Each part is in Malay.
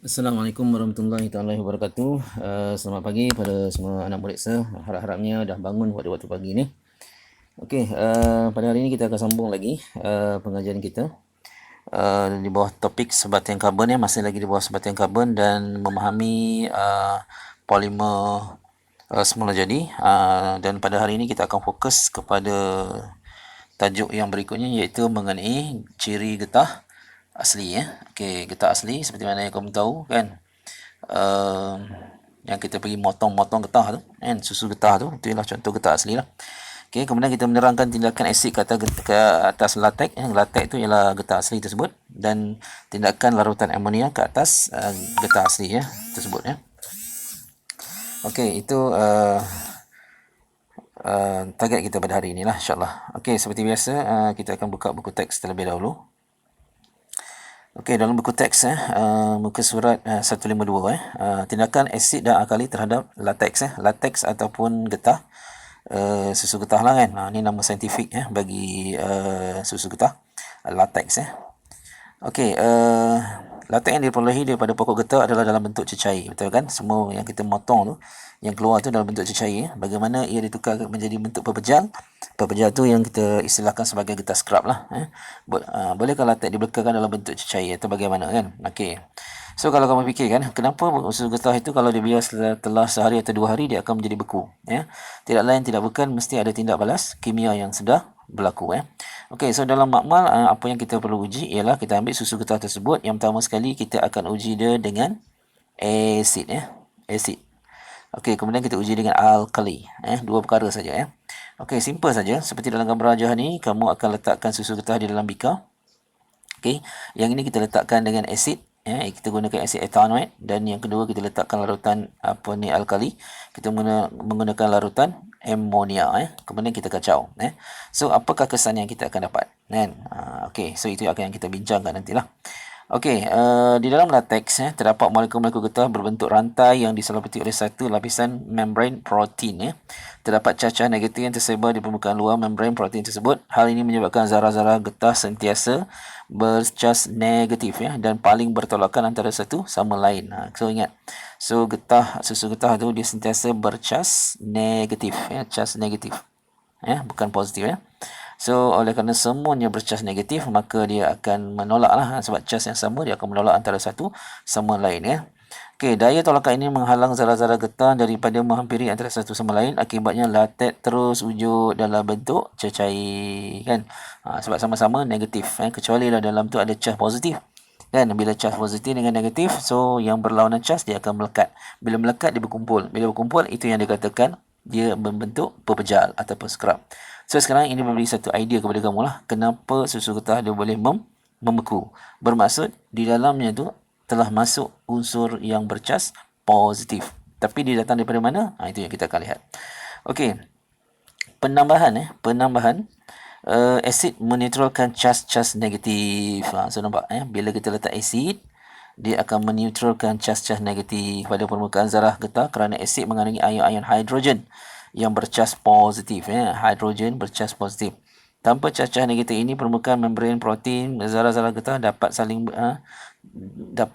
Assalamualaikum warahmatullahi taala wabarakatuh. Selamat pagi pada semua anak murid saya. Harap-harapnya dah bangun pada waktu pagi ni. Okey, pada hari ini kita akan sambung lagi pengajian kita di bawah topik sebatian karbon, masih lagi di bawah sebatian karbon dan memahami polimer semula jadi. Dan pada hari ini kita akan fokus kepada tajuk yang berikutnya, iaitu mengenai ciri getah asli. Okey, getah asli seperti mana yang kamu tahu kan, uh, yang kita pergi motong-motong getah tu kan, susu getah tu, itu ialah contoh getah asli lah. Okey, kemudian kita menerangkan tindakan asid ke atas latex. Latex itu ialah getah asli tersebut, dan tindakan larutan amonia ke atas getah asli tersebut. Okey, itu target kita pada hari ini lah, insyaAllah. Okey, seperti biasa, kita akan buka buku teks terlebih dahulu. Okey, dalam buku teks muka surat 152, tindakan asid dan alkali terhadap latex. Latex ataupun getah, susu getah lah kan. Ini nama saintifik bagi susu getah, latex. Okey, latex yang diperolehi daripada pokok getah adalah dalam bentuk cecair, betul kan? Semua yang kita motong tu, yang keluar tu dalam bentuk cecair. Bagaimana ia ditukar menjadi bentuk pepejal? Pepejal tu yang kita istilahkan sebagai getah scrub lah. Bolehkah latex dibekalkan dalam bentuk cecair atau bagaimana kan? Okey. So kalau kamu fikirkan, kenapa susu getah itu kalau dibiar setelah sehari atau 2 hari dia akan menjadi beku? Tidak lain tidak bukan, mesti ada tindak balas kimia yang sudah berlaku. Okey, so dalam makmal apa yang kita perlu uji ialah kita ambil susu getah tersebut. Yang pertama sekali kita akan uji dia dengan asid. Asid. Okey, kemudian kita uji dengan alkali. Dua perkara saja. Okey, simple saja. Seperti dalam gambar rajah ni, kamu akan letakkan susu getah di dalam bikar. Okey, yang ini kita letakkan dengan asid. Kita gunakan asid ethanoid, dan yang kedua kita letakkan larutan alkali. Kita menggunakan larutan amonia. Kemudian kita kacau. So apakah kesan yang kita akan dapat? Okey, so itu akan yang kita bincangkan nantilah. Okey, di dalam latex terdapat molekul-molekul getah berbentuk rantai yang diselapati oleh satu lapisan membran protein. Terdapat cacah negatif yang tersebar di permukaan luar membran protein tersebut. Hal ini menyebabkan zarah-zarah getah sentiasa bercas negatif dan paling bertolakan antara satu sama lain. So ingat, so susu getah tu dia sentiasa bercas negatif, cas negatif, bukan positif. So oleh kerana semuanya bercas negatif, maka dia akan menolak lah, sebab cas yang sama dia akan menolak antara satu sama lain. Okey, daya tolakan ini menghalang zarah-zarah getah daripada menghampiri antara satu sama lain. Akibatnya latex terus wujud dalam bentuk cecair kan. Sebab sama-sama negatif, kecuali dalam tu ada cas positif kan. Bila cas positif dengan negatif, so yang berlawanan cas dia akan melekat. Bila melekat dia berkumpul. Bila berkumpul, itu yang dikatakan dia membentuk pepejal ataupun scrub. So sekarang ini memberi satu idea kepada kamu lah, kenapa susu getah dia boleh membeku. Bermaksud di dalamnya tu telah masuk unsur yang bercas positif. Tapi dia datang daripada mana? Itu yang kita akan lihat. Okey. Penambahan asid menetralkan cas-cas negatif. So nampak bila kita letak asid, dia akan menetralkan cas-cas negatif pada permukaan zarah getah kerana asid mengandungi ion-ion hidrogen yang bercas positif. Hidrogen bercas positif. Tanpa cacah negatif ini, permukaan membran protein zarah-zarah getah dapat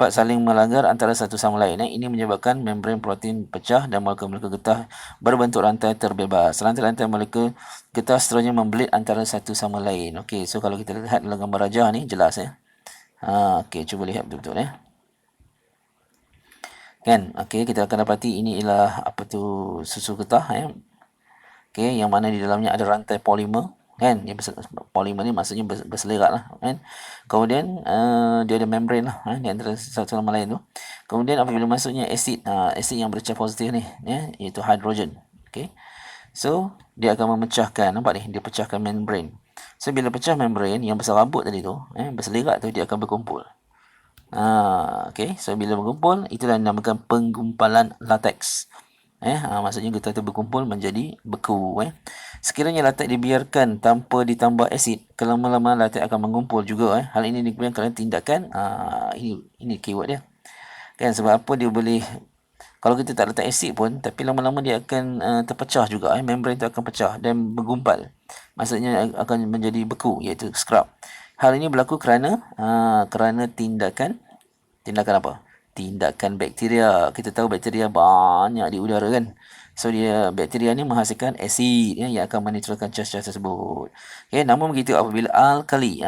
saling melanggar antara satu sama lain. Ini menyebabkan membran protein pecah dan molekul-molekul getah berbentuk rantai terbebas. Rantai-rantai molekul getah seterusnya membelit antara satu sama lain. Okey, so kalau kita lihat dalam gambar rajah ni jelas okey, cuba lihat betul-betul kan. Okey, kita akan dapati ini ialah susu getah Okey, yang mana di dalamnya ada rantai polimer kan. Polimer ni maksudnya berselerak lah kan. Kemudian dia ada membran lah di antara satu sama lain tu. Kemudian apabila masuknya asid, asid yang bercas positif ni iaitu hidrogen. Okey, so dia akan memecahkan, nampak ni, dia pecahkan membran. So bila pecah membran yang berserabut tadi tu, berselerak tu, dia akan berkumpul. Okey, so bila berkumpul, itulah yang dinamakan penggumpalan latex. Maksudnya getah itu berkumpul menjadi beku. Sekiranya latex dibiarkan tanpa ditambah asid, kelama-lama latex akan mengumpul juga. Hal ini dikatakan kerana tindakan ini keyword dia kan. Sebab apa dia boleh, kalau kita tak letak asid pun, tapi lama-lama dia akan terpecah juga. Membran itu akan pecah dan bergumpal, maksudnya akan menjadi beku, iaitu scrub. Hal ini berlaku kerana tindakan apa? tindakan bakteria. Kita tahu bakteria banyak di udara kan. So bakteria ni menghasilkan asid yang akan menetralkan cas-cas tersebut. Okay, namun begitu apabila alkali,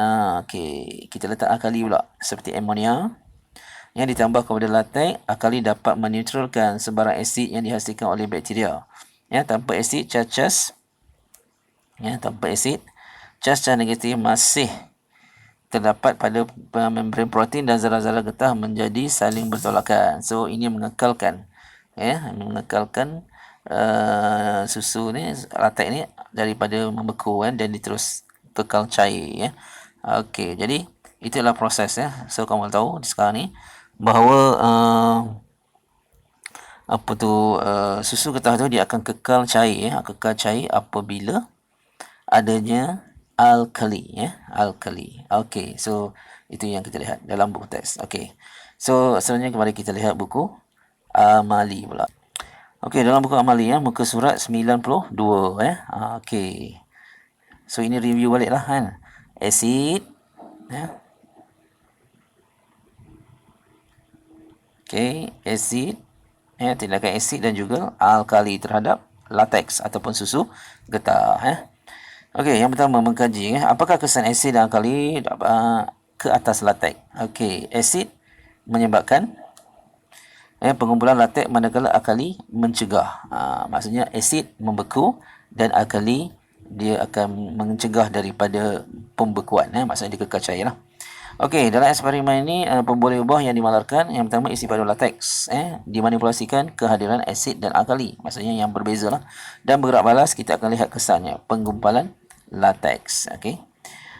kita letak alkali pula seperti amonia yang ditambah kepada latex, alkali dapat menetralkan sebarang asid yang dihasilkan oleh bakteria. Tanpa asid cas-cas cas-cas negatif masih terdapat pada membran protein dan zarah-zarah getah menjadi saling bertolakan. So ini mengekalkan susu ni, latex ni daripada membeku dan diterus kekal cair Okey, jadi itulah proses So kamu tahu sekarang ni bahawa susu getah tu dia akan kekal cair apabila adanya alkali alkali. Okey, so itu yang kita lihat dalam buku teks. Okey, so selanjutnya kembali kita lihat buku amali pula. Okey, dalam buku amali muka surat 92 okey, so ini review balik lah kan. Asid okey, asid tindakan asid dan juga alkali terhadap latex ataupun susu getah Okey, yang pertama mengkaji apakah kesan asid dan alkali ke atas latex. Okey, asid menyebabkan pengumpulan latex manakala alkali mencegah. Maksudnya asid membeku dan alkali dia akan mencegah daripada pembekuan maksudnya dia kekal cair lah. Okey, dalam eksperimen ini pemboleh ubah yang dimalarkan yang pertama isi pada latex dimanipulasikan kehadiran asid dan alkali, maksudnya yang berbeza lah. Dan bergerak balas kita akan lihat kesannya penggumpalan latex.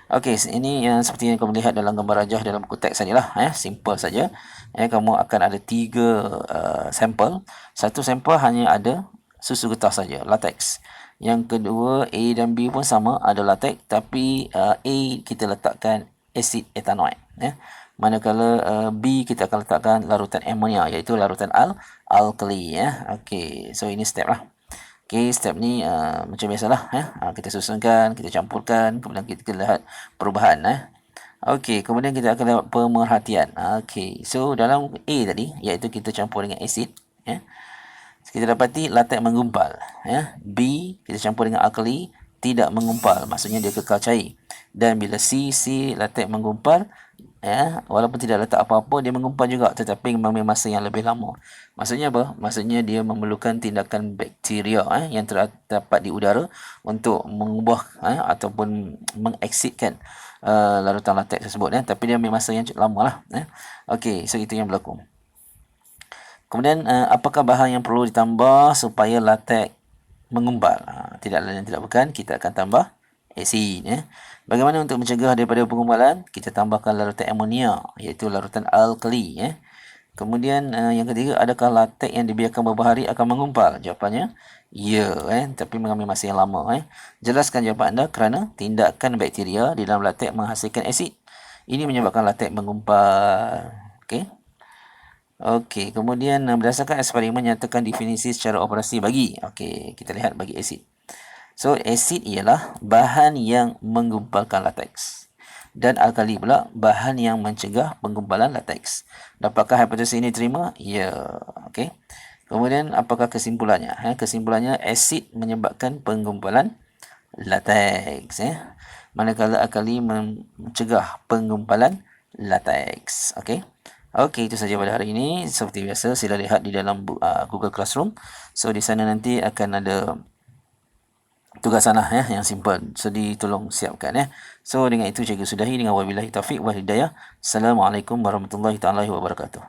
Okey, ini yang seperti yang kamu lihat dalam gambar rajah dalam buku teks sajalah simple saja. Kamu akan ada 3 sampel. Satu sampel hanya ada susu getah saja, latex. Yang kedua A dan B pun sama, ada latex, tapi A kita letakkan asid etanoid manakala B kita akan letakkan larutan amonia, iaitu larutan alkali Okey, so ini step lah. Okey, step ni macam biasalah kita susunkan, kita campurkan, kemudian kita lihat perubahan Okey, kemudian kita akan lihat pemerhatian. Okey, so dalam A tadi, iaitu kita campur dengan asid kita dapati latex menggumpal B kita campur dengan alkali tidak menggumpal, maksudnya dia kekal cair. Dan bila C latex menggumpal walaupun tidak letak apa-apa, dia menggumpal juga, tetapi mengambil masa yang lebih lama. Maksudnya apa? Maksudnya dia memerlukan tindakan bakteria yang terdapat di udara untuk mengubah ataupun mengeksidkan larutan latex tersebut tapi dia ambil masa yang cukup lama lah Okey, so itu yang berlaku. Kemudian apakah bahan yang perlu ditambah supaya latex menggumpal? Tidak lain tidak bukan, kita akan tambah asid Bagaimana untuk mencegah daripada penggumpalan? Kita tambahkan larutan amonia, iaitu larutan alkali Kemudian yang ketiga, adakah latex yang dibiarkan beberapa hari akan menggumpal? Jawapannya ya tapi mengambil masa yang lama Jelaskan jawapan anda. Kerana tindakan bakteria di dalam latex menghasilkan asid, ini menyebabkan latex menggumpal. Okey, kemudian berdasarkan eksperimen nyatakan definisi secara operasi bagi. Okey, kita lihat bagi asid. So, asid ialah bahan yang menggumpalkan latex. Dan alkali pula bahan yang mencegah penggumpalan latex. Dapatkah hipotesis ini diterima? Ya. Okey. Kemudian apakah kesimpulannya? Kesimpulannya asid menyebabkan penggumpalan latex manakala alkali mencegah penggumpalan latex. Okey. Okey, itu saja pada hari ini. Seperti biasa, sila lihat di dalam Google Classroom. So, di sana nanti akan ada tugasan yang simple. So, ditolong siapkan So, dengan itu cikgu sudahi dengan wabillahi taufiq wal hidayah. Assalamualaikum warahmatullahi wabarakatuh.